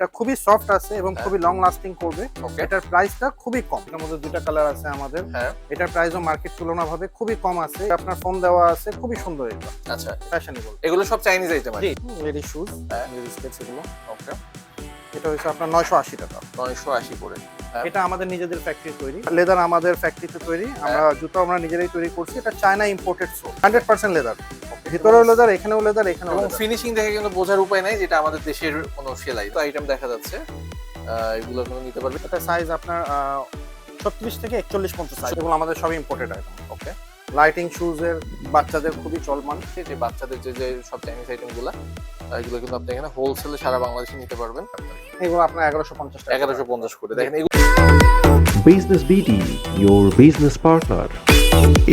এটা খুবই সফট আছে এবং খুবই লং লাস্টিং করবে। এটার প্রাইসটা খুবই কম। এর মধ্যে দুইটা কালার আছে আমাদের। এটার প্রাইসও মার্কেট তুলনাভাবে খুবই কম আছে। আপনার ফোন দেওয়া আছে, খুবই সুন্দর এটা। আচ্ছা, ফ্যাশনেবল। এগুলো সব চাইনিজ আইটেম জি, লেডিস শুজ, লেডিস স্কেটস এগুলো। ওকে, এটা হচ্ছে আপনার 980 টাকা। 980 করে। এটা আমাদের নিজেদের ফ্যাক্টরি তৈরি। লেদার আমাদের ফ্যাক্টরিতে তৈরি। আমরা জুতো আমরা নিজেরাই তৈরি করছি। এটা চায়না ইম্পোর্টেড সোল। 100% লেদার। ভিতরেও লেদার, এখানেও লেদার, এখানেও এবং লেদার। ফিনিশিং দেখে কিন্তু বোঝার উপায় নাই যেটা আমাদের দেশের কোনো সেলাই। তো আইটেম দেখা যাচ্ছে, এগুলো কোনো নিতে পারবে। এটা সাইজ আপনার 36 থেকে 41 পর্যন্ত সাইজ। এগুলো আমাদের সব ইম্পোর্টেড আইটেম। ওকে, লাইটিং শুজ এর বাচ্চাদের খুবই চলমান। যে বাচ্চাদের যে সব চাইনিজ আইটেমগুলো, এগুলো কিন্তু আপনি এখানে হোলসেলে সারা বাংলাদেশে নিতে পারবেন। এগুলো আপনার 1150 টাকা। 1150 করে। দেখেন এগুলো business BD, your business partner।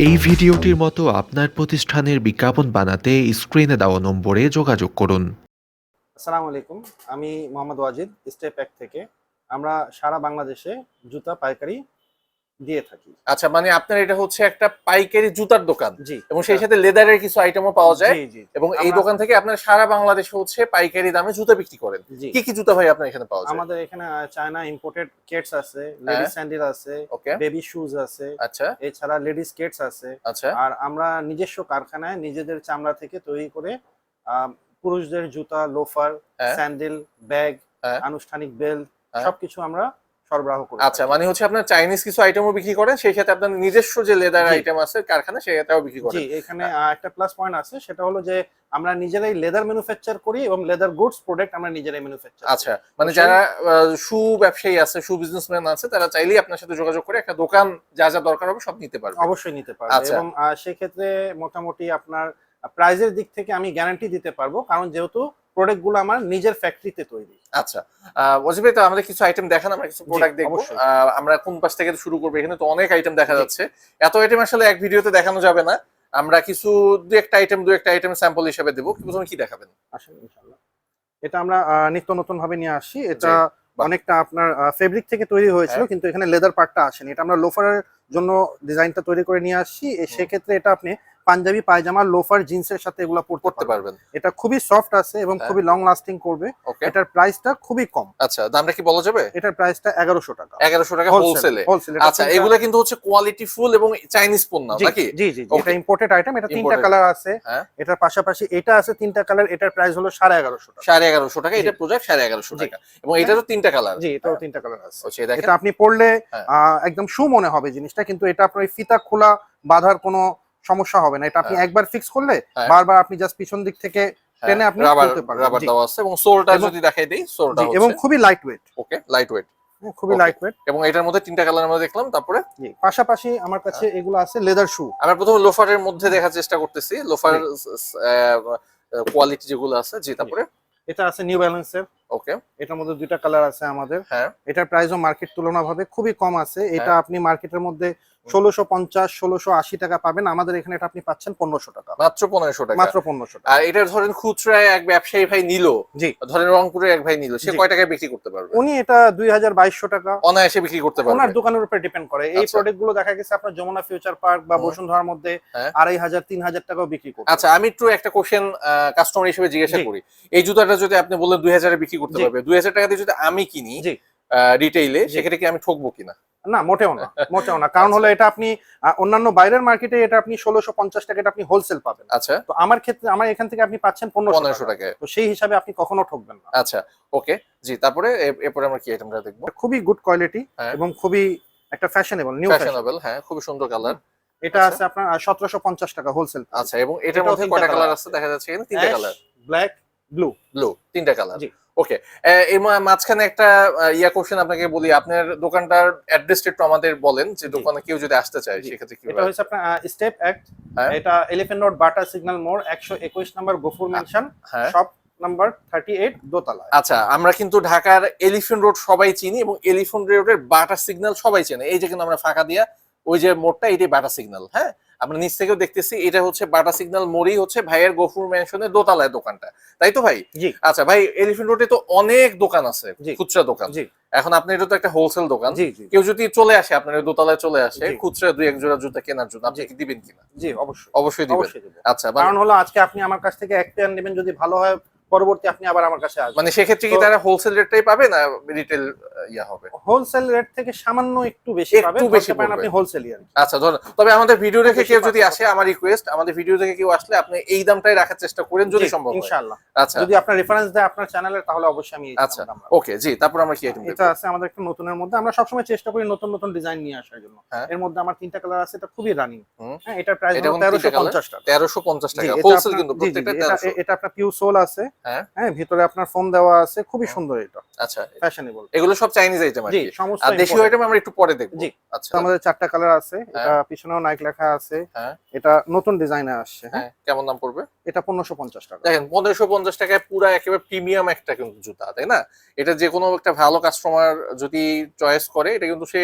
এই ভিডিওটির মতো আপনার প্রতিষ্ঠানের বিজ্ঞাপন বানাতে স্ক্রিনে দেওয়া নম্বরে যোগাযোগ করুন। আসসালামু আলাইকুম, আমি মোহাম্মদ ওয়াজিদ, স্টেপ এক থেকে। আমরা সারা বাংলাদেশে জুতা পাইকারি দিয়ে থাকি। আচ্ছা, মানে আপনার এটা হচ্ছে একটা পাইকারি জুতার দোকান, জি, এবং সেই সাথে লেদারের কিছু আইটেমও পাওয়া যায়। জি, জি। এবং এই দোকান থেকে আপনার সারা বাংলাদেশে হচ্ছে পাইকারি দামে জুতা বিক্রি করেন। জি। কি কি জুতা ভাই আপনার এখানে পাওয়া যায়? আমাদের এখানে চায়না ইম্পোর্টেড কেটস আছে, লেডিস স্যান্ডেল আছে, ওকে, বেবি শুজ আছে, আচ্ছা এছাড়া লেডিস কেটস আছে। আচ্ছা, আর আমরা নিজস্ব কারখানায় নিজেদের চামড়া থেকে তৈরি করে পুরুষদের জুতা, লোফার, হ্যাঁ। স্যান্ডেল, ব্যাগ, হ্যাঁ। আনুষ্ঠানিক বেল্ট হ্যাঁ। সবকিছু আমরা সরবরাহ করি। আচ্ছা, মানে হচ্ছে আপনার চাইনিজ কিছু আইটেমও বিক্রি করেন, সেই সাথে আপনার নিজস্ব যে লেদার জি। আইটেম আছে কারখানা, সেটাও বিক্রি জি, করেন। এখানে একটা প্লাস পয়েন্ট আছে, সেটা হলো যে আমরা নিজেরাই লেদার ম্যানুফ্যাকচার করি এবং লেদার গুডস প্রোডাক্ট আমরা নিজেরাই ম্যানুফ্যাকচার। আচ্ছা, মানে যারা শু ব্যবসায়ী আছে, শু বিজনেসম্যান আছে, তারা চাইলেই আপনার সাথে যোগাযোগ করে একটা দোকান যা যা দরকার হবে সব নিতে পারবে। অবশ্যই নিতে পারবে। আচ্ছা। এবং সেক্ষেত্রে মোটামুটি আপনার প্রাইজের দিক থেকে আমি গ্যারান্টি দিতে পারবো, কারণ যেহেতু প্রোডাক্ট গুলো আমার নিজের ফ্যাক্টরিতে তৈরি। আচ্ছা, ওয়াজিব ভাই, তো আমাদের কিছু আইটেম দেখান, আমরা কিছু প্রোডাক্ট দেখবো। অবশ্যই। আমরা কোন পাশ থেকে শুরু করবো? এখানে তো অনেক আইটেম দেখা জি। যাচ্ছে। এত আইটেম আসলে এক ভিডিওতে দেখানো যাবে না। আমরা কিছু দু একটা আইটেম স্যাম্পল হিসেবে দেবো। প্রথমে কি দেখাবেন? আসলে ইনশাআল্লাহ এটা আমরা নিত্য নতুন ভাবে নিয়ে আসছি। এটা বাহ। অনেকটা আপনার ফেব্রিক থেকে তৈরি হয়েছিল, হ্যাঁ। কিন্তু এখানে লেদার পার্টটা আসেনি। এটা আমরা লোফারের জন্য ডিজাইনটা তৈরি করে নিয়ে আসছি। সেক্ষেত্রে এটা আপনি পাঞ্জাবি, পায়জামা, লোফার, জিন্সের সাথে এগুলো করতে পরতে পারবেন। পারবেন। এটা খুবই সফট আছে এবং হ্যাঁ। খুবই লং লাস্টিং করবে। ওকে, এটার প্রাইসটা খুবই কম। আচ্ছা, দামটা কি বলা যাবে? এটার প্রাইসটা 1100 টাকা। 1100 টাকা হোলসেলে। হোলসেল। আচ্ছা, এগুলো কিন্তু হচ্ছে কোয়ালিটি ফুল এবং চাইনিজ পণ্য নাকি? জি, জি, Okay. এটা ইম্পোর্টেড আইটেম। এটা তিনটা Imported. কালার আছে। হ্যাঁ। এটার পাশাপাশি এটা আছে তিনটা কালার। এটার প্রাইস হলো 1150 টাকা। 1150 টাকা। জি। এটা প্রোডাক্ট 1150 জি। টাকা, এবং এটারও তিনটা কালার। জি, এটাও তিনটা কালার আছে। আচ্ছা, দেখেন এটা আপনি পরলে হ্যাঁ। একদম শু মনে হবে জিনিসটা, কিন্তু এটা আপনার ওই ফিতা খোলা বাঁধার কোনো সমস্যা হবে না। এটা আপনি হ্যাঁ। একবার ফিক্স করলে হ্যাঁ। বারবার আপনি জাস্ট পিছন দিক থেকে টেনে আপনি খুলতে পারবেন। রাবার জি, দেওয়া আছে, এবং সোলটা এবং- যদি দেখাই দেই, সোলটা জি, এবং হচ্ছে খুবই লাইট ওয়েট। ওকে, লাইট ওয়েট। খুবই Okay. Light weight. এবং এটার মধ্যে তিনটা কালার আমরা দেখলাম। তারপরে জি, পাশাপাশি আমার কাছে এগুলো আছে লেদার শু। আমরা প্রথমে লোফারের মধ্যে দেখার চেষ্টা করতেছি, লোফার কোয়ালিটি যেগুলো আছে। জি, তারপরে এটা আছে নিউ ব্যালেন্সের। ওকে, এটার মধ্যে দুইটা কালার আছে আমাদের। হ্যাঁ, এটার প্রাইসও মার্কেট তুলনাভাবে খুবই কম আছে। এটা আপনি মার্কেটের মধ্যে 1650 1680 টাকা পাবেন। আমাদের এখানে এটা আপনি পাচ্ছেন 1500 টাকা। মাত্র 1500 টাকা। মাত্র 1500 টাকা। আর এটা ধরেন খুচরায় এক ব্যবসায়ী ভাই নিল, জি, ধরেন রংপুরের এক ভাই নিল, সে জি। কয় টাকায় বিক্রি করতে পারবে? উনি এটা 2200 টাকা অনায়াসে বিক্রি করতে ওনার পারবে। দোকানের উপরে ডিপেন্ড করে। এই আচ্ছা। প্রোডাক্ট গুলো দেখা গেছে আপনার যমুনা ফিউচার পার্ক বা বসুন্ধরার মধ্যে হ্যাঁ। 2500 3000 টাকাও বিক্রি করতে। আচ্ছা, আমি একটু একটা কোশ্চেন কাস্টমার হিসেবে জিজ্ঞাসা জি। করি। এই জুতাটা যদি আপনি বললেন 2000 এ বিক্রি করতে জি। পারবে, 2000 টাকা দিয়ে যদি আমি কিনি জি, রিটেইলে, জি। সেক্ষেত্রে কি আমি ঠকবো কিনা? না মোটেও না, মোটেও না। কারণ হলো এটা আপনি অন্যান্য বাইরের মার্কেটে এটা আপনি 1650 টাকা এটা আপনি হোলসেল পাবেন। আচ্ছা, তো আমার ক্ষেত্রে আমার এখান থেকে আপনি পাচ্ছেন 1500 1500 টাকা। টাকায়। তো সেই হিসাবে আপনি কখনো ঠকবেন না। আচ্ছা, ওকে, জি। তারপরে এরপরে আমরা কি আইটেমটা দেখবো? খুবই গুড কোয়ালিটি হ্যাঁ। এবং খুবই একটা ফ্যাশনেবল নিউ ফ্যাশন। ফ্যাশনেবল, হ্যাঁ, খুব সুন্দর কালার। এটা আচ্ছা। আছে আপনার 1750 টাকা হোলসেল। আচ্ছা, এবং এটার এটাও মধ্যে তিনটা কয়টা কালার colour আছে দেখা যাচ্ছে? এখানে তিনটা কালার, ব্ল্যাক, ব্লু। ব্লু, তিনটা কালার। জি। ওকে, এর মাঝখানে একটা কোশ্চেন আপনাকে বলি, আপনার দোকানটার অ্যাড্রেসটা একটু আমাদের বলেন, যে দোকানে কেউ যদি আসতে চায় জি। সেক্ষেত্রে কি? এটা হচ্ছে আপনার স্টেপ অ্যাক্ট। হ্যাঁ। এটা এলিফ্যান্ট রোড বাটা সিগন্যাল মোড় 121 নাম্বার গফুর মেনশন, হ্যাঁ। শপ নাম্বার 38 দোতলা। আচ্ছা, আমরা কিন্তু ঢাকার এলিফ্যান্ট রোড সবাই চিনি, এবং এলিফ্যান্ট রোডের বাটা সিগন্যাল সবাই চেনে। এই যে কিন্তু আমরা ফাঁকা দিয়া ওই যে মোড়টা, এটাই বাটা সিগন্যাল। হ্যাঁ, আমরা নিচ থেকেও দেখতেছি, এটা হচ্ছে বাটা সিগন্যাল মোড়ই হচ্ছে ভাইয়ের গফুর ম্যানশনের দোতলায় দোকানটা, তাই তো ভাই? জি, আচ্ছা ভাই, এলিফ্যান্ট রোডে তো অনেক দোকান আছে, জি। খুচরা দোকান। জি, এখন আপনি এটা তো একটা হোলসেল দোকান, জি, জি, কেউ যদি চলে আসে আপনার এই দোতলায় চলে আসে জি। খুচরা দুই এক জোড়া জুতা কেনার জন্য, আপনি জি। কি দিবেন কিনা? জি, অবশ্যই অবশ্যই দিবেন। অবশ্যই দেব। আচ্ছা, মানে কারণ হলো আজকে আপনি আমার কাছ থেকে এক পেয়ার নেবেন, যদি ভালো হয় পরবর্তী আপনি আবার আমার কাছে আসবেন। মানে সেক্ষেত্রে কি তো- তারা হোলসেল রেটটাই পাবে না রিটেল ইয়া হবে? হোলসেল রেট থেকে সামান্য একটু বেশি একটু পাবেন, বেশি বলতে পারেন পড়বে। আপনি হোলসেলই আর কি। আচ্ছা ধরুন, তবে আমাদের ভিডিও দেখে বেশি কেউ যদি পার্থক্য আসে, আমার রিকোয়েস্ট, আমাদের ভিডিও দেখে কেউ আসলে আপনি এই দামটাই রাখার চেষ্টা করেন যদি জি, সম্ভব হয়। ইনশাআল্লাহ। আচ্ছা যদি আপনার রেফারেন্স দেয় আপনার চ্যানেলের, তাহলে অবশ্যই আমি এই আচ্ছা দামটা আমরা- ওকে, জি। তারপর আমরা কি আইটেম এটা দেখব? আছে আমাদের একটা নতুনের মধ্যে। আমরা সবসময় চেষ্টা করি নতুন নতুন ডিজাইন নিয়ে আসার জন্য। হ্যাঁ। এর মধ্যে আমার 3টা কালার আছে, এটা খুবই রানিং। হুম। হ্যাঁ, এটার প্রাইস এটা হলো কোন তিনটা কালার? 1350 টাকা। 1350 জি, টাকা এটা হোলসেল আপনার- কিন্তু জি, জি, প্রত্যেকটা জি, 1300। এটা আপনার পিউ সোল আছে। হ্যাঁ। হ্যাঁ, ভিতরে আপনার ফোম দেওয়া আছে, খুবই সুন্দর এটা। আচ্ছা, ফ্যাশনেবল। এগুলো সব চাইনিজ আইটেম আর জি, কি। সমস্ত আর দেশীয় imported। আইটেম আমরা একটু পরে দেখব। জি। আচ্ছা তো আমাদের 4টা কালার আছে। এটা পিছনেও নাইক লেখা আছে। হ্যাঁ। এটা নতুন ডিজাইনে আসছে। হ্যাঁ, হ্যাঁ, কেমন দাম পড়বে? এটা 1550 টাকা। দেখেন 1550 টাকায় পুরো একেবারে প্রিমিয়াম একটা কিন্তু জুতা, তাই না? এটা যে কোনো একটা ভালো কাস্টমার যদি চয়েস করে, এটা কিন্তু সে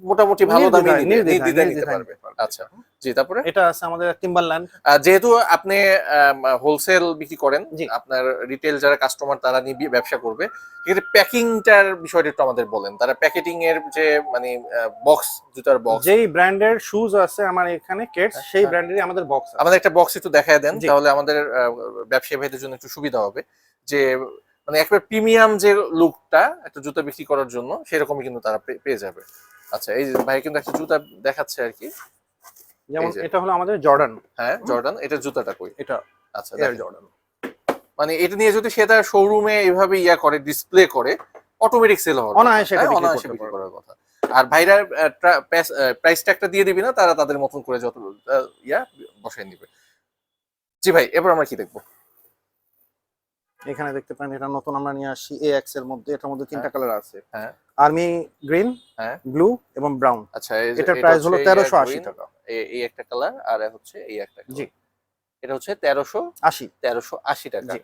মোটামুটি ভালো দামে নির্দ্বিধায় নিতে পারবে। আচ্ছা, জি। তারপরে এটা আছে আমাদের টিম্বারল্যান্ড। যেহেতু আপনি হোলসেল বিক্রি করেন, জি। আপনার রিটেল যারা কাস্টমার তারা নিয়ে ব্যবসা করবে, সেক্ষেত্রে প্যাকিংটার বিষয়টা একটু আমাদের বলেন। তারা প্যাকেটিং এর যে মানে বক্স, জুতার বক্স, যেই ব্র্যান্ডের শুজ আছে আমার এখানে কেটস, সেই হ্যাঁ। ব্র্যান্ডেরই আমাদের বক্স আছে। আমাদের একটা বক্স একটু দেখায় দেন, জি। তাহলে আমাদের ব্যবসায়ী ভাইদের জন্য একটু সুবিধা হবে। যে মানে একবার প্রিমিয়াম যে লুকটা একটা জুতা বিক্রি করার জন্য, সেরকমই কিন্তু তারা পেয়ে যাবে। আচ্ছা, এই যে ভাই কিন্তু একটা জুতা দেখাচ্ছে আর কি। যেমন এই যে। এটা হলো আমাদের জর্ডান। হ্যাঁ, জর্ডান। এটা জুতাটা কই? এটা আচ্ছা, এয়ার দেখেন। জর্ডান। মানে এটা নিয়ে যদি সে তার শোরুমে এইভাবে ইয়া করে, ডিসপ্লে করে, অটোমেটিক সেল হবে। অনায়াসে এটা বিক্রি অনায়াসে করতে বিক্রি পারবে। করার কথা। আর ভাইরা প্রাইস ট্যাগটা দিয়ে দিবি না, তারা তাদের মতন করে যত ইয়া বসায় নিবে। জি ভাই, এবার আমরা কি দেখবো? এখানে দেখতে পারেন, এটা নতুন আমরা নিয়ে আসছি AX এর মধ্যে। এটার মধ্যে 3টা কালার আছে। হ্যাঁ। আর্মি গ্রিন, হ্যাঁ। ব্লু এবং ব্রাউন। আচ্ছা, এই যে এটার এটা প্রাইস হলো হচ্ছে 1380 green, টাকা। এই একটা কালার, আর হচ্ছে এই একটা জি। কালার। এটা হচ্ছে 1380 80। টাকা। জি।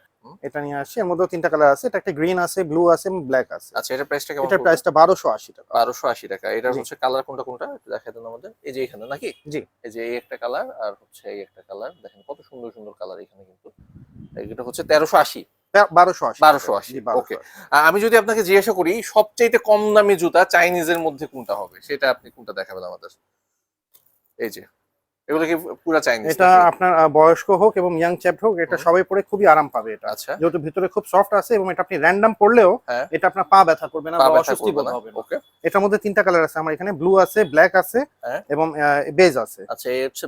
এটা নিয়ে আসছি। এর মধ্যে 3টা কালার আছে। এটা একটা গ্রিন আছে, ব্লু আছে এবং ব্ল্যাক আছে। আচ্ছা, এটার প্রাইসটা কেমন? এটার প্রাইসটা 1280 টাকা। 1280 টাকা। এটার জি। হচ্ছে কালার কোনটা কোনটা একটু দেখাই দেন আমাদের। এই যে এখানে নাকি? জি। এই যে এই একটা কালার, আর হচ্ছে এই একটা কালার। দেখেন কত সুন্দর সুন্দর কালার এখানে কিন্তু। এটা হচ্ছে 1380। 1280। 1280, জি, 1280। ওকে। আমি যদি আপনাকে জিজ্ঞাসা করি সবচাইতে কম দামি জুতা চাইনিজের মধ্যে কোনটা হবে, সেটা আপনি কোনটা দেখাবেন আমাদের? এই যে এগুলো কি পুরো চাইনিজ? এটা আপনার বয়স্ক হোক এবং ইয়াং চ্যাপ হোক, এটা হুম। সবাই পরে খুবই আরাম পাবে। এটা আচ্ছা। যেহেতু ভিতরে খুব সফট আছে এবং এটা আপনি র্যান্ডম পড়লেও হ্যাঁ। এটা আপনার পা ব্যথা করবে না পা বা ব্যথা অস্বস্তি করবে বোধ না। হবে না। ওকে। এটার মধ্যে 3টা কালার আছে আমার এখানে। ব্লু আছে, ব্ল্যাক আছে হ্যাঁ। এবং বেজ আছে। আচ্ছা, এই হচ্ছে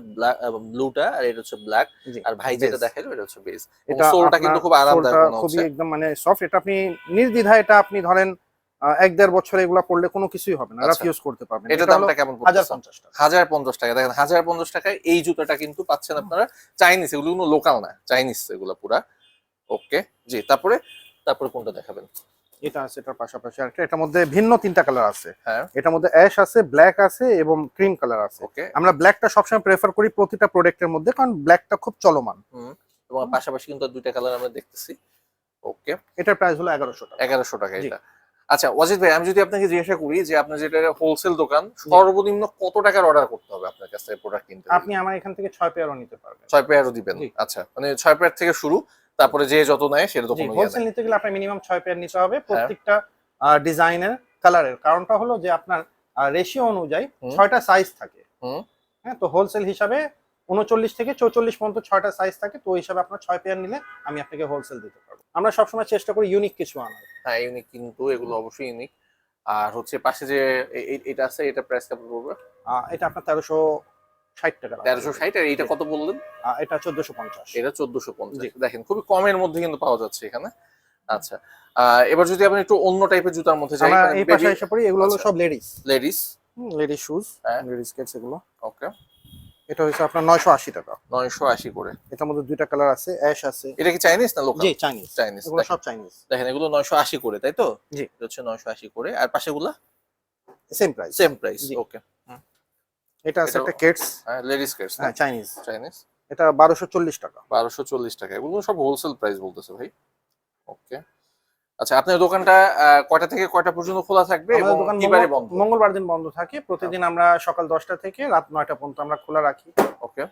ব্লুটা, আর এটা হচ্ছে ব্ল্যাক, জি। আর ভাই যেটা Base। দেখাইলো এটা হচ্ছে বেস। এটা সোলটা কিন্তু খুব আরামদায়ক সোলটা মনে খুবই হচ্ছে। একদম মানে সফট। এটা আপনি নির্দ্বিধায়, এটা আপনি ধরেন 1-1.5 বছর এগুলা পড়লে কোনো কিছুই হবে না, আচ্ছা। রাফ ইউজ করতে পারবেন। এটার এটা হলো দামটা কেমন পড়ছে? 1050 টাকা। 1050 টাকা। দেখেন 1050 টাকায় এই জুতাটা কিন্তু পাচ্ছেন আপনারা চাইনিজ, এগুলো কোনো লোকাল না, চাইনিজ এগুলো পুরা। ওকে, জি। তারপরে কোনটা দেখাবেন? এটা আছে এটার পাশাপাশি আরেকটা। এটার মধ্যে ভিন্ন 3টা কালার আছে। হ্যাঁ। এটার মধ্যে অ্যাশ আছে, ব্ল্যাক আছে এবং ক্রিম কালার আছে। ওকে। আমরা ব্ল্যাকটা সবসময় প্রেফার করি প্রতিটা প্রোডাক্টের মধ্যে, কারণ ব্ল্যাকটা খুব চলমান। এবং পাশাপাশি কিন্তু দুইটা কালার আমরা দেখতেছি। ওকে। এটার প্রাইস হলো 1100 টাকা। 1100 টাকা জি। এটা। আচ্ছা ওয়াজিদ ভাই, আমি যদি আপনাকে জিজ্ঞাসা করি যে আপনার যেটা হোলসেল দোকান, সর্বনিম্ন কত টাকার অর্ডার করতে হবে আপনার কাছ থেকে প্রোডাক্ট কিনতে? আপনি আমার এখান থেকে 6 পেয়ারও নিতে পারবেন। 6 পেয়ারও দিবেন? জি। আচ্ছা, মানে 6 পেয়ার থেকে শুরু, তারপরে যে যত নেয় সেটা তো জি, কোনো ইয়ে হোলসেল নাই। নিতে গেলে আপনার মিনিমাম 6 পেয়ার নিতে হবে প্রত্যেকটা ডিজাইনের কালারের। কারণটা হলো যে আপনার রেশিও অনুযায়ী 6টা সাইজ থাকে। হুম। হ্যাঁ, তো হোলসেল হিসাবে 39 থেকে 44 পর্যন্ত 6টা সাইজ থাকে। তো ওই হিসাবে আপনার 6 পেয়ার নিলে আমি আপনাকে হোলসেল দিতে পারবো। আমরা সবসময় চেষ্টা করি ইউনিক কিছু আনার। হ্যাঁ, ইউনিক, কিন্তু এগুলো অবশ্যই ইউনিক। আর হচ্ছে পাশে যে এটা আছে, এটা প্রাইস কেমন পড়বে? এটা আপনার 1360 টাকা। 1360। আর এইটা কত বললেন? এটা 1450। এটা 1450। জি। দেখেন খুবই কমের মধ্যে কিন্তু পাওয়া যাচ্ছে এখানে। আচ্ছা, এবার যদি আপনি একটু অন্য টাইপের জুতার মধ্যে যাই, আমরা মানে এই পাশে এসে পড়ি, এগুলো হলো আচ্ছা। সব লেডিস লেডিস। লেডিস শুজ, হ্যাঁ। লেডিস কেটস এগুলো। ওকে। এটা হচ্ছে আপনার 980 টাকা। 980 করে। এটার মধ্যে 2টা কালার আছে, অ্যাশ আছে। এটা কি চাইনিজ না লোকাল? জি, চাইনিজ। চাইনিজ। এগুলো সব চাইনিজ। দেখেন এগুলো 980 করে, তাই তো? জি। এটা হচ্ছে 980 করে। আর পাশেগুলা সেম প্রাইস। Same price. জি। ওকে। এটা আছে এটাও- একটা কেটস, হ্যাঁ, লেডিস কেটস না? হ্যাঁ চাইনিজ। চাইনিজ। এটা 1240 টাকা। 1240 টাকা। এগুলো সব হোলসেল প্রাইস বলতেছে ভাই। ওকে। আচ্ছা, আপনার দোকানটা কয়টা থেকে কয়টা পর্যন্ত খোলা থাকবে এবং আমাদের দোকান কি বারে বন্ধ? মঙ্গলবার দিন বন্ধ থাকে। প্রতিদিন আমরা সকাল 10টা থেকে রাত 9টা পর্যন্ত আমরা খোলা রাখি। ওকে।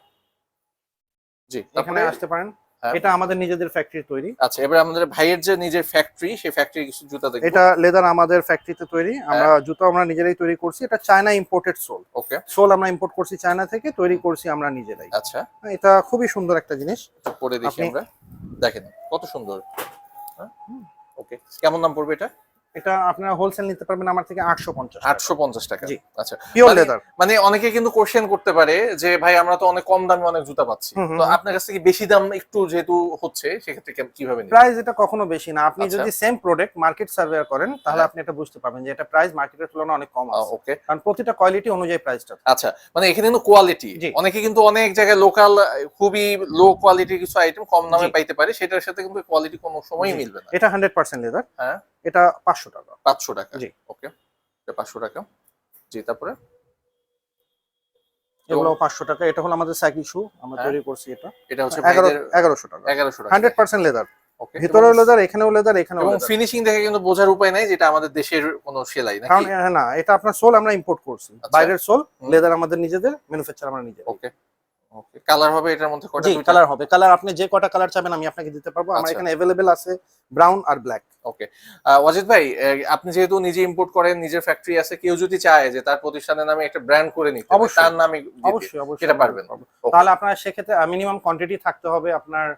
জি। এখানে তারপরে আসতে পারেন। হ্যাঁ। এটা আমাদের নিজেদের ফ্যাক্টরি তৈরি। আচ্ছা, এবার আমাদের ভাইয়ের যে নিজের ফ্যাক্টরি, সেই ফ্যাক্টরি কিছু জুতা দেখবো। এটা লেদার আমাদের ফ্যাক্টরিতে তৈরি। আমরা জুতো আমরা নিজেরাই তৈরি করছি। এটা চায়না ইম্পোর্টেড সোল। ওকে। সোল আমরা ইম্পোর্ট করছি চায়না থেকে, তৈরি করছি আমরা নিজেরাই। আচ্ছা, এটা খুবই সুন্দর একটা জিনিস। পরে দেখি আপনি- আমরা। দেখেন কত সুন্দর। ওকে, কেমন দাম পড়বে এটা? এটা আপনারা হোলসেল নিতে পারবেন আমার থেকে 850 850 টাকা। জি। আচ্ছা, পিওর মানে- লেদার। মানে অনেকে কিন্তু কোশ্চেন করতে পারে যে ভাই আমরা তো অনেক কম দামে অনেক জুতা পাচ্ছি, তো আপনার কাছ থেকে বেশি দাম একটু যেহেতু হচ্ছে সেক্ষেত্রে কিভাবে নেবেন? প্রাইস এটা কখনো বেশি না। আপনি আচ্ছা। যদি সেম প্রোডাক্ট মার্কেট সার্ভে করেন তাহলে হ্যাঁ। আপনি এটা বুঝতে পারবেন যে এটা প্রাইস মার্কেটের তুলনায় অনেক কম আছে। ওকে, কারণ প্রতিটা কোয়ালিটি অনুযায়ী প্রাইসটা। আচ্ছা, মানে এখানে কিন্তু কোয়ালিটি, জি। অনেকে কিন্তু অনেক জায়গায় লোকাল খুবই লো কোয়ালিটির কিছু আইটেম কম দামে জি। পাইতে পারে, সেটার সাথে কিন্তু কোয়ালিটি কোনো সময়ই জি। মিলবে না। এটা 100% লেদার। হ্যাঁ, এটা 500 টাকা। 500 টাকা। জি। ওকে, এটা 500 টাকা। জি, তারপরে এগুলো 500 টাকা। এটা হলো আমাদের সাইকেল শু, আমরা হ্যাঁ। তৈরি করছি এটা। এটা হচ্ছে 1100 টাকা। 1100 টাকা। 100% লেদার। ওকে, ভিতরেও লেদার, এখানেও লেদার, এখানেও এবং লেদার। ফিনিশিং দেখে কিন্তু বোঝার উপায় নাই যেটা আমাদের দেশের কোনো সেলাই কারণ নাকি? না, এটা আপনার সোল আমরা ইম্পোর্ট করছি। আচ্ছা। বাইরের সোল, হুম। লেদার আমাদের নিজেদের, ম্যানুফ্যাকচার আমরা নিজেদের। ওকে, ওকে, কালার হবে এটার মধ্যে কয়টা? জি, দুইটা? কালার হবে। কালার আপনি যে কটা কালার চাবেন আমি আপনাকে দিতে পারবো। আমার আচ্ছা। এখানে अवेलेबल আছে ব্রাউন আর ব্ল্যাক। ওকে, ওয়াজিদ ভাই, আপনি যেহেতু নিজে ইম্পোর্ট করেন, নিজের ফ্যাক্টরি আছে, কেউ যদি চায় যে তার প্রতিষ্ঠানের নামে একটা ব্র্যান্ড করে নিতে, অবশ্যই। তার নামে দিতে, অবশ্যই, অবশ্যই সেটা পারবেন? পারবো। Okay. তাহলে আপনার সেক্ষেত্রে মিনিমাম কোয়ান্টিটি থাকতে হবে আপনার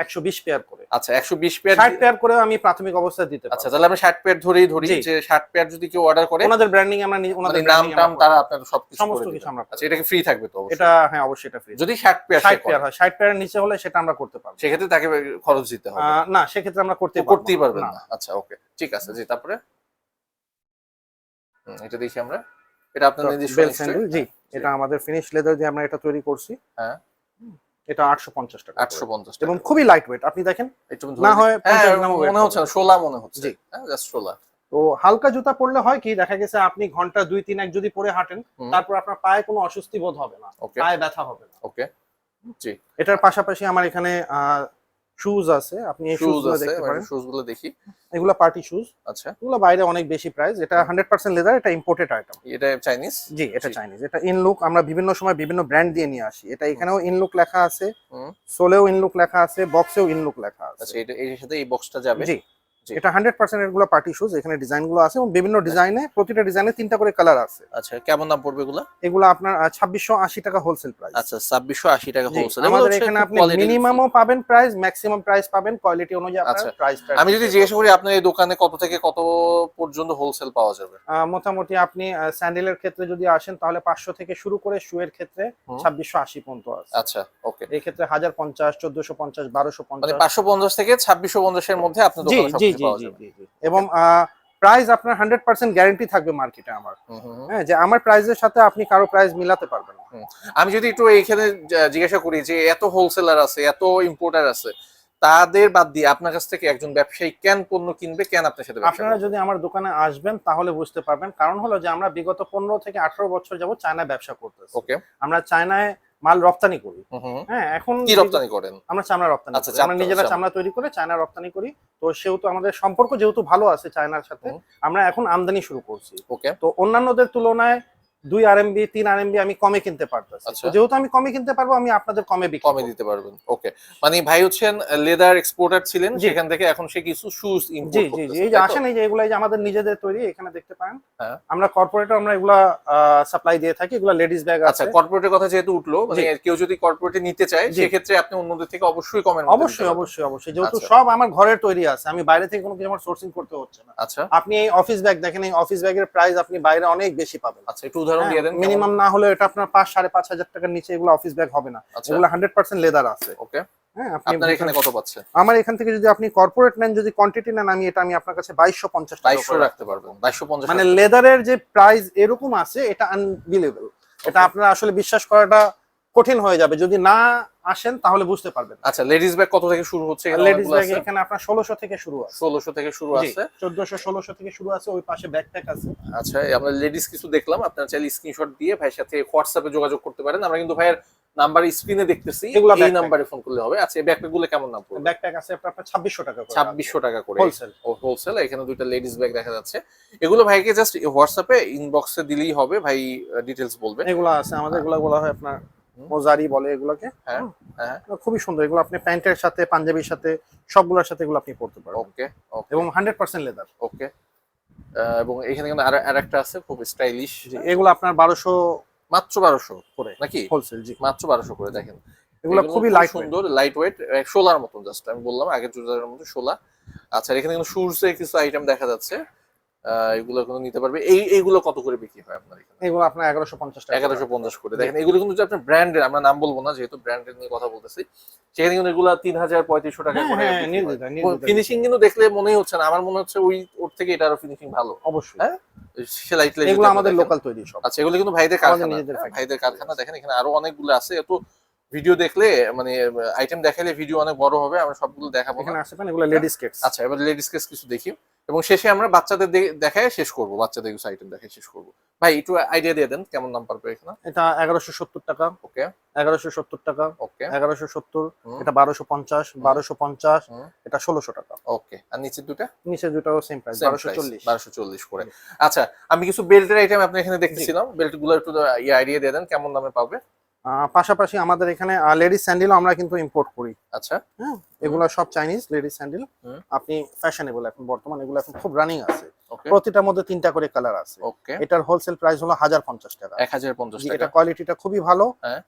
120 পেয়ার করে। আচ্ছা, 120 পেয়ার। 60 পেয়ার করেও আমি প্রাথমিক অবস্থায় দিতে আচ্ছা, পারবো। তাহলে আমি 60 পেয়ার ধরেই ধরি জি। যে 60 পেয়ার যদি কেউ অর্ডার করে, ওনাদের ব্র্যান্ডিং আমরা মানে ওনাদের নাম ব্র্যান্ডিং টাম তারা আপনার সবকিছু সমস্ত করে কিছু দিবেন। আমরা আচ্ছা, এটা কি ফ্রি থাকবে তো? অবশ্যই। এটা হ্যাঁ, অবশ্যই এটা ফ্রি। যদি 60 পেয়ার 60 পেয়ার হয়, 60 পেয়ারের নিচে হলে সেটা আমরা করতে পারবো। সেক্ষেত্রে তাকে খরচ দিতে হবে। না, সেক্ষেত্রে আমরা করতেই পারবেন না। আচ্ছা, ওকে, ঠিক আছে। জি, তারপরে এটা দেখি আমরা। এটা আপনার নিজস্ব বেল নিশ্চয়ই? স্যান্ডেল। জি, এটা আমাদের ফিনিশ লেদার দিয়ে আমরা এটা তৈরি করছি। হ্যাঁ, এটা 850 টাকা করে। 850 এবং টাকা। খুবই লাইট ওয়েট। আপনি দেখেন একটু না হয় 50 গ্রাম মনে হচ্ছে না, 16 মনে হচ্ছে। জি। হ্যাঁ, জাস্ট 16। তো হালকা জুতা পরলে হয় কি, দেখা গেছে আপনি ঘন্টা 2-3 যদি পরে হাঁটেন, হুম। তারপর আপনার পায়ে কোনো অস্বস্তি বোধ হবে না, ওকে, পায়ে ব্যথা হবে না। ওকে, জি। এটার পাশাপাশি আমার এখানে শুজ আছে, আপনি এই শুজ শুজগুলো আছে, দেখতে পারেন। শুজ গুলো দেখি। এগুলো পার্টি শুজ। আচ্ছা, এগুলো বাইরে অনেক বেশি প্রাইস। এটা 100% লেদার, এটা ইম্পোর্টেড আইটেম। এটা চাইনিজ? জি, এটা জি। চাইনিজ। এটা ইনলুক আমরা বিভিন্ন সময় বিভিন্ন ব্র্যান্ড দিয়ে নিয়ে আসি। এটা এখানেও ইনলুক লেখা আছে, হুম। সোলেও ইনলুক লেখা আছে, বক্সেও ইনলুক লেখা আছে। আচ্ছা, এটা এর সাথে এই বক্সটা যাবে? জি। জি। এটা 100% এগুলো পার্টি শুজ। এখানে ডিজাইন গুলো আছে এবং বিভিন্ন ডিজাইনে, প্রতিটা ডিজাইনে 3টা করে কালার আছে। আচ্ছা, কেমন দাম পড়বে এগুলা? এগুলো আপনার 2680 টাকা হোলসেল প্রাইস। আচ্ছা, 2680 টাকা জি, হোলসেল। আমাদের এখানে আপনি মিনিমামও পাবেন প্রাইস, ম্যাক্সিমাম প্রাইস পাবেন, কোয়ালিটি অনুযায়ী আপনার আচ্ছা, প্রাইসটা। আমি যদি জিজ্ঞেস করি আপনার এই দোকানে কত থেকে কত পর্যন্ত হোলসেল পাওয়া যাবে? মোটামুটি আপনি স্যান্ডেলের ক্ষেত্রে যদি আসেন তাহলে 500 থেকে শুরু করে শুয়ের ক্ষেত্রে হুম। 2680 পর্যন্ত আছে। আচ্ছা, ওকে, এই ক্ষেত্রে 1050, 1450, মানে 1250। 550 থেকে 2650 এর মধ্যে আপনার জি, দোকানে জি, সবকিছু জি, পাওয়া জি, যাবে। জি, জি। এবং প্রাইস আপনার 100% গ্যারান্টি থাকবে মার্কেটে আমার। হুম, হুম, হুম। হ্যাঁ, যে আমার প্রাইসের সাথে আপনি কারো প্রাইস মিলাতে পারবেন না। আমি যদি একটু এইখানে জিজ্ঞাসা করি যে এত হোলসেলার আছে, এত ইম্পোর্টার আছে, তাদের বাদ দিয়ে আপনার কাছ থেকে একজন ব্যবসায়ী কেন পণ্য কিনবে, কেন আপনার সাথে ব্যবসা আপনারা করবে? যদি আমার দোকানে আসবেন তাহলে বুঝতে পারবেন। কারণ হলো যে আমরা বিগত 15 থেকে 18 বছর যাবত চায়নায় ব্যবসা করতেছি। ওকে, আমরা চায়নায় মাল রপ্তানি করি। হুম, হুম। হ্যাঁ, এখন কি রপ্তানি করেন? আমরা চামড়া রপ্তানি আচ্ছা, করি। আমরা নিজেরা চামড়া তৈরি করে চায়না রপ্তানি করি। তো সেহেতু আমাদের সম্পর্ক যেহেতু ভালো আছে চায়নার সাথে, হুম। আমরা এখন আমদানি শুরু করছি। ওকে, তো অন্যান্যদের তুলনায় 2 RMB 3 RMB আমি কমে কিনতে পারতেছি। আচ্ছা। তো যেহেতু আমি কমে কিনতে পারবো, আমি আপনাদের কমে বিক্রি কমে করব। দিতে পারবেন। ওকে, মানে ভাই হচ্ছেন লেদার এক্সপোর্টার ছিলেন, জি। সেখান থেকে এখন সে কিছু শুজ জি, ইম্পোর্ট জি, জি। করতেছে, এই যে তাই তো? আসেন, এই যে এগুলা এই যে আমাদের নিজেদের তৈরি, এখানে দেখতে পারেন। হ্যাঁ। আমরা কর্পোরেটর আমরা এগুলা সাপ্লাই দিয়ে থাকি। এগুলা লেডিস ব্যাগ আচ্ছা, আছে। কর্পোরেটের কথা যেহেতু উঠলো, মানে জি। কেউ যদি কর্পোরেটে নিতে চায় জি। সেক্ষেত্রে আপনি অন্যদের থেকে অবশ্যই কমের মধ্যে অবশ্যই, নিতে পারবেন। অবশ্যই, অবশ্যই। যেহেতু আচ্ছা। সব আমার ঘরের তৈরি আছে, আমি বাইরে থেকে কোনো কিছু আমার সোর্সিং করতে হচ্ছে না। আচ্ছা, আপনি এই অফিস ব্যাগ দেখেন, এই অফিস ব্যাগের প্রাইস আপনি বাইরে অনেক বেশি পাবেন। আচ্ছা, একটু উদাহরণ দিয়ে দেন। মিনিমাম না হলে এটা আপনার 5-5.5 টাকার নিচে এগুলো অফিস ব্যাগ হবে না। আচ্ছা। এগুলো 100% লেদার আছে। ওকে, হ্যাঁ, আপনি আপনার এখানে কত পাচ্ছে? আমার এখান থেকে যদি আপনি কর্পোরেট নেন, যদি কোয়ান্টিটি নেন, আমি আপনার কাছে 2250 টাকা 2200 রাখতে পারবেন। 2250 মানে লেদারের যে প্রাইস এরকম আছে, এটা আনবিলিভেবল। এটা আপনারা আসলে বিশ্বাস করাটা কঠিন হয়ে যাবে যদি না আসেন, তাহলে বুঝতে পারবেন। আচ্ছা, লেডিস ব্যাগ কত থেকে শুরু হচ্ছে? এখানে লেডিস অনেকগুলো ব্যাগ আছে। এখানে আপনার 1600 থেকে শুরু আছে। 1600 থেকে শুরু জি, আছে। 1400-1600 থেকে শুরু আছে। ওই পাশে ব্যাকপ্যাক আছে। আচ্ছা, আমরা লেডিস কিছু দেখলাম। আপনারা চাইলে স্ক্রিনশট দিয়ে ভাইয়ের সাথে হোয়াটসঅ্যাপে যোগাযোগ করতে পারেন। আমরা কিন্তু ভাইয়ের নাম্বার স্ক্রিনে দেখতেছি, এগুলা এই backpack। নাম্বারে ফোন করলে হবে। আচ্ছা, এই ব্যাগপ্যাক গুলো কেমন দাম পড়বে? ব্যাকপ্যাক আছে আপনার 2600 টাকা করে। 2600 টাকা করে হোলসেল। ও হোলসেল। এখানে দুইটা লেডিস ব্যাগ দেখা যাচ্ছে। এগুলো ভাইকে জাস্ট হোয়াটসঅ্যাপে ইনবক্সে দিলেই হবে, ভাই ডিটেইলস বলবে। এগুলো আছে আমাদের। এগুলো বলা হয় আপনার মোজারি বলে এগুলোকে। হ্যাঁ, হ্যাঁ, খুবই সুন্দর। এগুলো আপনি প্যান্টের সাথে, পাঞ্জাবির সাথে, সবগুলোর সাথে এগুলো আপনি পরতে পারবেন। ওকে, ওকে, এবং 100% লেদার। ওকে। এবং এখানে কিন্তু আরেকটা আছে খুব স্টাইলিশ। জি, এগুলো আপনার 1200 মাত্র 1200 করে নাকি? হোলসেল। জি। মাত্র 1200 করে। দেখেন এগুলো খুবই লাইট সুন্দর, লাইট ওয়েট, শোলার মতন, জাস্ট আমি বললাম আগের জুতার মতো শোলা। আচ্ছা, এখানে কিন্তু শুজ এর কিছু আইটেম দেখা যাচ্ছে, এগুলো কিন্তু নিতে পারবে। এইগুলো কত করে বিক্রি হয় আপনার এখানে? এগুলো আপনার 1150 টাকা। 1150 করে। দেখেন এগুলো কিন্তু আপনার ব্র্যান্ডের, আমরা নাম বলবো না যেহেতু ব্র্যান্ডের নিয়ে কথা বলতেছি, সেখানে কিন্তু এগুলো 3000-3500 টাকা করে। ফিনিশিং কিন্তু দেখলে মনেই হচ্ছে না, আমার মনে হচ্ছে ওর থেকে এটা আরো ফিনিশিং ভালো। অবশ্যই। হ্যাঁ, সেলাই টেলাই এগুলো আমাদের লোকাল তৈরি সব। আচ্ছা, এগুলো কিন্তু ভাইদের কারখানা, ভাইদের কারখানা। দেখেন এখানে আরো অনেকগুলো আছে, এত ভিডিও দেখলে মানে আইটেম দেখালে ভিডিও অনেক বড় হবে, আমরা সবগুলো দেখাবো না। এখানে আছে পান এগুলো লেডিস কেটস। আচ্ছা, এবার লেডিস কেস কিছু দেখি এবং শেষে আমরা বাচ্চাদের দেখায় শেষ করব, বাচ্চাদের কিছু আইটেম দেখায় শেষ করব। ভাই একটু আইডিয়া দিয়ে দেন কেমন নাম পারবে এখানে? এটা 1170 টাকা। ওকে, 1170 টাকা। ওকে, 1170। এটা 1250, 1250, এটা 1600 টাকা। ওকে। আর নিচের দুটো? নিচে দুটাও সেম প্রাইস, 1240। 1240 করে। আচ্ছা, আমি কিছু বেল্টের আইটেম আপনি এখানে দেখতেছিলাম, বেল্ট গুলো একটু আইডিয়া দিয়ে দেন কেমন দামে পাবে? পাশাপাশি আমাদের এখানে লেডিস স্যান্ডেলও আমরা কিন্তু ইম্পোর্ট করি। আচ্ছা, হ্যাঁ, এগুলো সব চাইনিজ লেডিস স্যান্ডেল। আপনি ফ্যাশনেবল এখন বর্তমান, এগুলো এখন খুব রানিং আছে। প্রতিটার মধ্যে 3টা করে কালার আছে। ওকে। এটার হোলসেল প্রাইস হলো 1050 টাকা। 1050 টাকা। এটা কোয়ালিটিটা খুবই ভালো।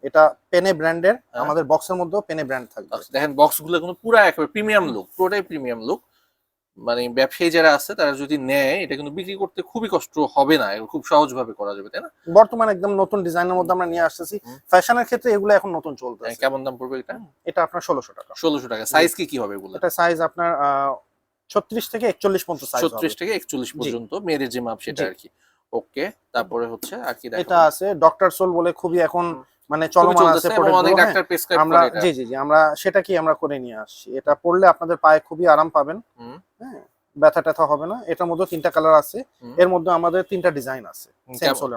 এটা পেনে ব্র্যান্ডের, আমাদের বক্সের মধ্যেও পেনে ব্র্যান্ড থাকবে। দেখেন বক্স গুলো কিন্তু পুরো একেবারে প্রিমিয়াম লুক, পুরোটাই প্রিমিয়াম লুক। মানে ব্যবসায়ী যারা আছে তারা যদি নেয়, এটা কিন্তু বিক্রি করতে খুবই কষ্ট হবে না, খুব সহজ ভাবে করা যাবে, তাই না? বর্তমানে একদম নতুন ডিজাইনের মধ্যে আমরা নিয়ে আসতেছি। ফ্যাশনের ক্ষেত্রে এগুলো এখন নতুন চলতেছে। কেমন দাম পড়বে এটা? এটা আপনার 1600 টাকা। 1600 টাকা। সাইজ কি হবে এগুলো? এটা সাইজ আপনার 36 থেকে 41 পর্যন্ত সাইজ হবে। 36 থেকে 41 পর্যন্ত মেয়েদের যে মাপ সেটা আর কি। ওকে, তারপরে হচ্ছে আর কি দেখো? এটা আছে ডক্টর সোল বলে, খুবই এখন মানে চলমান আছে প্রোডাক্ট। অনেক ডাক্তার প্রেসক্রাইব করে এটা। জি জি জি, আমরা সেটা কি আমরা করে নিয়ে আসছি। এটা পরলে আপনাদের পায়ে খুবই আরাম পাবেন। হ্যাঁ, ব্যথা ট্যাথা হবে না। এটার মধ্যে 3টা কালার আছে, এর মধ্যে আমাদের 3টা ডিজাইন আছে।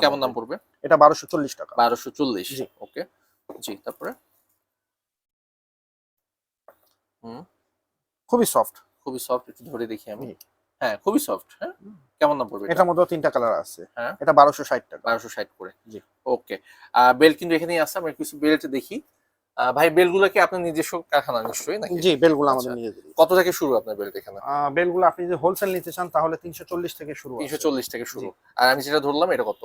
কেমন দাম পড়বে? এটা 1240 টাকা। 1240। ওকে, জি। তারপরে খুবই সফট, খুবই সফট, একটু ধরে দেখি আমি। হ্যাঁ, খুবই সফট। হ্যাঁ, কেমন দাম পড়বে? এটার মধ্যে 3টা কালার আছে। হ্যাঁ, এটা 1260 টাকা। 1260 করে। জি। ওকে। বেল্ট কিন্তু এখানেই আছে, আমরা কিছু বেল্ট দেখি। ভাই বেলগুলো কি আপনার নিজস্ব কারখানা নিশ্চয়ই নাকি? জি, বেলগুলো আমাদের নিজেদের। কত থেকে শুরু আপনার বেল্ট এখানে? বেলগুলো আপনি যদি হোলসেল নিতে চান তাহলে 340 থেকে শুরু। 340 থেকে শুরু। আর আমি যেটা ধরলাম এটা কত?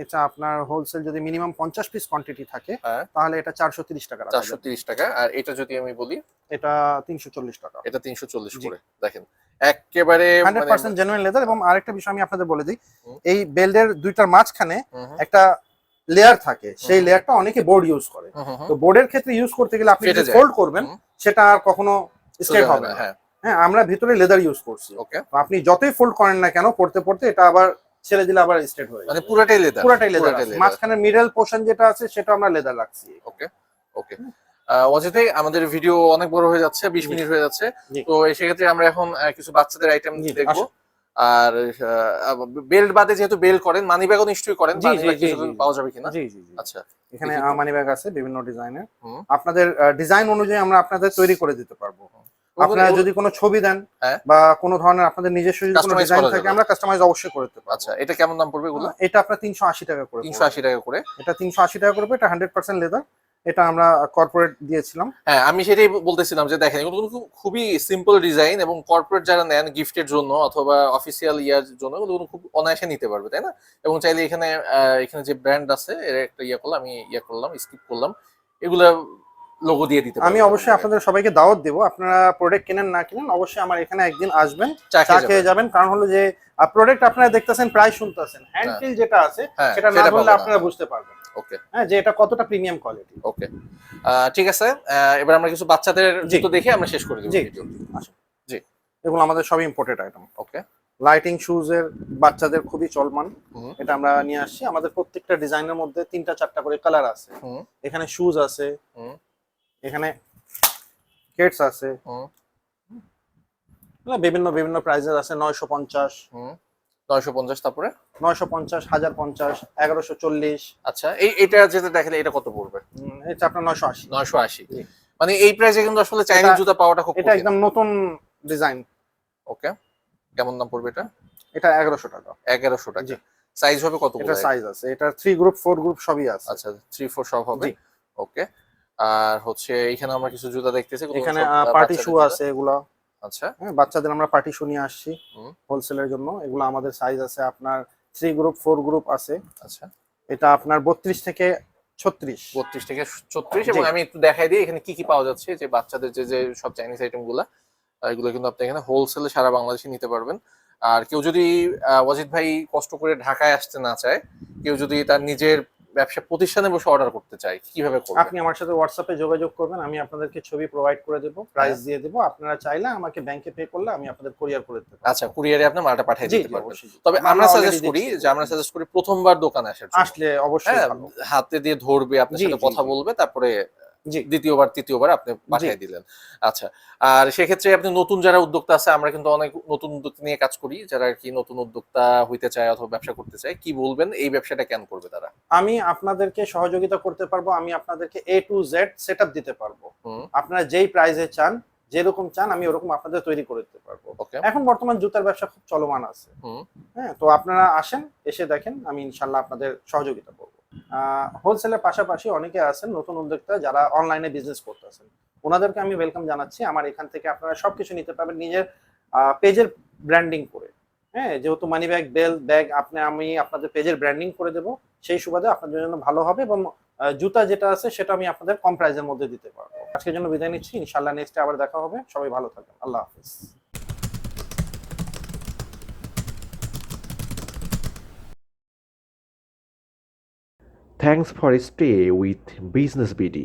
এটা আপনার হোলসেল যদি মিনিমাম 50 পিস কোয়ান্টিটি থাকে তাহলে এটা 430 টাকা। 430 টাকা। আর এটা যদি আমি বলি, এটা 340 টাকা। এটা 340 করে। দেখেন একেবারে 100% জেনুইন লেদার। এবং আরেকটা বিষয় আমি আপনাদের বলে দিই, এই বেল্টের দুইটার মাঝখানে একটা লেয়ার থাকে, সেই লেয়ারটা অনেকে বোর্ড ইউজ করে। তো বোর্ডের ক্ষেত্রে ইউজ করতে গেলে আপনি যদি ফোল্ড করবেন সেটা আর কখনো স্ট্রেট হবে না। হ্যাঁ, আমরা ভিতরে লেদার ইউজ করছি। ওকে। আপনি যতই ফোল্ড করেন না কেন, পড়তে পড়তে এটা আবার ছেড়ে দিলে আবার স্ট্রেট হয়ে যায়। মানে পুরোটাই লেদার? পুরোটাই লেদার। মাঝখানে মিডল পোরশন যেটা আছে সেটা আমরা লেদার রাখছি। ওকে, ওকে। অযথাই আমাদের ভিডিও অনেক বড় হয়ে যাচ্ছে, 20 মিনিট হয়ে যাচ্ছে। তো সেক্ষেত্রে আমরা এখন কিছু বাচ্চাদের আইটেম দেখবো। আর বেল্ট বাদে যেহেতু বেল্ট করেন, মানি ব্যাগও নিশ্চয়ই করেন, পাওয়া যাবে কিনা? জি জি। আচ্ছা, এখানে মানি ব্যাগ আছে বিভিন্ন ডিজাইনের। আপনাদের ডিজাইন অনুযায়ী আমরা আপনাদের তৈরি করে দিতে পারবো। আপনারা যদি কোনো ছবি দেন বা কোনো ধরনের আপনাদের নিজস্ব যদি কোনো ডিজাইন থাকে, আমরা কাস্টমাইজ অবশ্যই করে দিতে পারবো। আচ্ছা, এটা কেমন দাম পড়বে এগুলো? এটা আপনার 380 টাকা করে। 380 টাকা করে। এটা 380 টাকা করবে। এটা 100% লেদার। এটা আমরা কর্পোরেট দিয়েছিলাম। হ্যাঁ, আমি সেটাই বলতেছিলাম যে দেখেন এগুলো খুবই সিম্পল ডিজাইন এবং কর্পোরেট যারা নেন গিফটের জন্য অথবা অফিসিয়াল ইয়ার জন্য এগুলো খুব অনায়াসে নিতে পারবে, তাই না? এবং চাইলে এখানে যে ব্র্যান্ড আছে এর একটা করলাম, আমি করলাম, স্কিপ করলাম, এগুলা লোগো দিয়ে দিতে পারবো। আমি অবশ্যই আপনাদের সবাইকে দাওয়াত দেব, আপনারা প্রোডাক্ট কেনেন না কিনেন অবশ্যই আমার এখানে একদিন আসবেন, চা খেয়ে যাবেন। কারণ হলো যে প্রোডাক্ট আপনারা দেখতেছেন, প্রাইস শুনতেছেন, হ্যান্ড ফিল যেটা আছে সেটা না বললে আপনারা বুঝতে পারবেন। ওকে। হ্যাঁ, যে এটা কতটা প্রিমিয়াম কোয়ালিটি। ওকে, ঠিক আছে। এবার আমরা কিছু বাচ্চাদের জুতো দেখে আমরা শেষ করে দেব ভিডিও। জি, এগুলো আমাদের সবই ইম্পোর্টেড আইটেম। ওকে। লাইটিং শুজ এর বাচ্চাদের খুবই চলমান, এটা আমরা নিয়ে আসছি। আমাদের প্রত্যেকটা ডিজাইনের মধ্যে 3টা 4টা করে কালার আছে। এখানে শুজ আছে, এখানে কেটস আছে, বিভিন্ন বিভিন্ন প্রাইসের আছে। 950, 950, তারপরে 950, 1050, 1140। আচ্ছা, এটা যেটা দেখালে এটা কত পড়বে? এটা আপনার 980। 980। মানে এই প্রাইসে কিন্তু আসলে চাইনিজ জুতা পাওয়াটা খুব কঠিন। এটা একদম নতুন ডিজাইন। ওকে, কেমন দাম পড়বে এটা? এটা 1100 টাকা। 1100 টাকা। সাইজ হবে কত? এটা সাইজ আছে, এটা 3 গ্রুপ 4 গ্রুপ সবই আছে। আচ্ছা, 3 4 সব হবে। ওকে। আর হচ্ছে এখানে আমরা কিছু জুতা দেখতেছি, এখানে পার্টি শু আছে এগুলা। আচ্ছা, হ্যাঁ, বাচ্চাদের আমরা পার্টি শু নিয়ে আসছি হোলসেলের জন্য। এগুলো আমাদের সাইজ আছে আপনার 3 গ্রুপ 4 গ্রুপ আছে। আচ্ছা, এটা আপনার 32 থেকে 36। 32 থেকে 34 এবং আমি একটু দেখাই দিই এখানে কি কি পাওয়া যাচ্ছে, যে বাচ্চাদের যে সব চাইনিজ আইটেম গুলা, এগুলো কিন্তু আপনি এখানে হোলসেলে সারা বাংলাদেশে নিতে পারবেন। আর কেউ যদি ওয়াজিদ ভাই কষ্ট করে ঢাকায় আসতে না চায়, কেউ যদি তার নিজের ব্যবসা প্রতিষ্ঠানে বসে অর্ডার করতে চায়, কিভাবে করবে? আপনি আমার সাথে হোয়াটসঅ্যাপে যোগাযোগ করবেন, আমি আপনাদেরকে ছবি প্রোভাইড করে দেবো, প্রাইস হ্যাঁ। দিয়ে দেবো। আপনারা চাইলে আমাকে ব্যাংকে পে করলে আমি আপনাদের কুরিয়ার করে দেবো। আচ্ছা, কুরিয়ারে আপনি মালটা পাঠিয়ে জি দিতে জি পারবেন। অবশ্যই। তবে আমরা আমরা already সাজেস্ট করি দিচ্ছি। যে আমরা সাজেস্ট করি প্রথমবার দোকানে আসার জন্য। আসলে অবশ্যই হ্যাঁ, ভালো। হাতে দিয়ে ধরবে, আপনার জি, সাথে জি, কথা জি। বলবে, তারপরে জি দ্বিতীয়বার তৃতীয়বার আপনি পাঠিয়ে দিলেন। আচ্ছা, আর সেক্ষেত্রে আপনি নতুন যারা উদ্যোক্তা আছে, আমরা কিন্তু অনেক নতুন উদ্যোক্তা নিয়ে কাজ করি, যারা আর কি নতুন উদ্যোক্তা হইতে চায় অথবা ব্যবসা করতে চায়, কি বলবেন এই ব্যবসাটা কেন করবে তারা? আমি আপনাদেরকে সহযোগিতা করতে পারবো, আমি আপনাদেরকে A to Z সেটআপ দিতে পারবো। হুম, আপনারা যেই প্রাইসে চান, যেরকম চান আমি ওরকম আপনাদের তৈরি করে দিতে পারবো। ওকে। এখন বর্তমান জুতার ব্যবসা খুব চলমান আছে। হুম, হ্যাঁ, তো আপনারা আসেন, এসে দেখেন, আমি ইনশাল্লাহ আপনাদের সহযোগিতা করবো। হোলসেলের পাশাপাশি অনেকে আছেন নতুন উদ্যোক্তা যারা অনলাইনে বিজনেস করতেছেন, ওনাদেরকে আমি ওয়েলকাম জানাচ্ছি। আমার এখান থেকে আপনারা সবকিছু নিতে পারবেন নিজের পেজের ব্র্যান্ডিং করে। হ্যাঁ, যেহেতু মানি ব্যাগ, বেল ব্যাগ আমি আপনাদের পেজের ব্র্যান্ডিং করে দেবো, সেই সুবাদে আপনাদের জন্য ভালো হবে। এবং জুতা যেটা আছে সেটা আমি আপনাদের কম প্রাইসের মধ্যে দিতে পারবো। আজকের জন্য বিদায় নিচ্ছি, ইনশাল্লাহ নেক্সটে আবার দেখা হবে। সবাই ভালো থাকবেন, আল্লাহ হাফিজ। Thanks for stay with Business BD.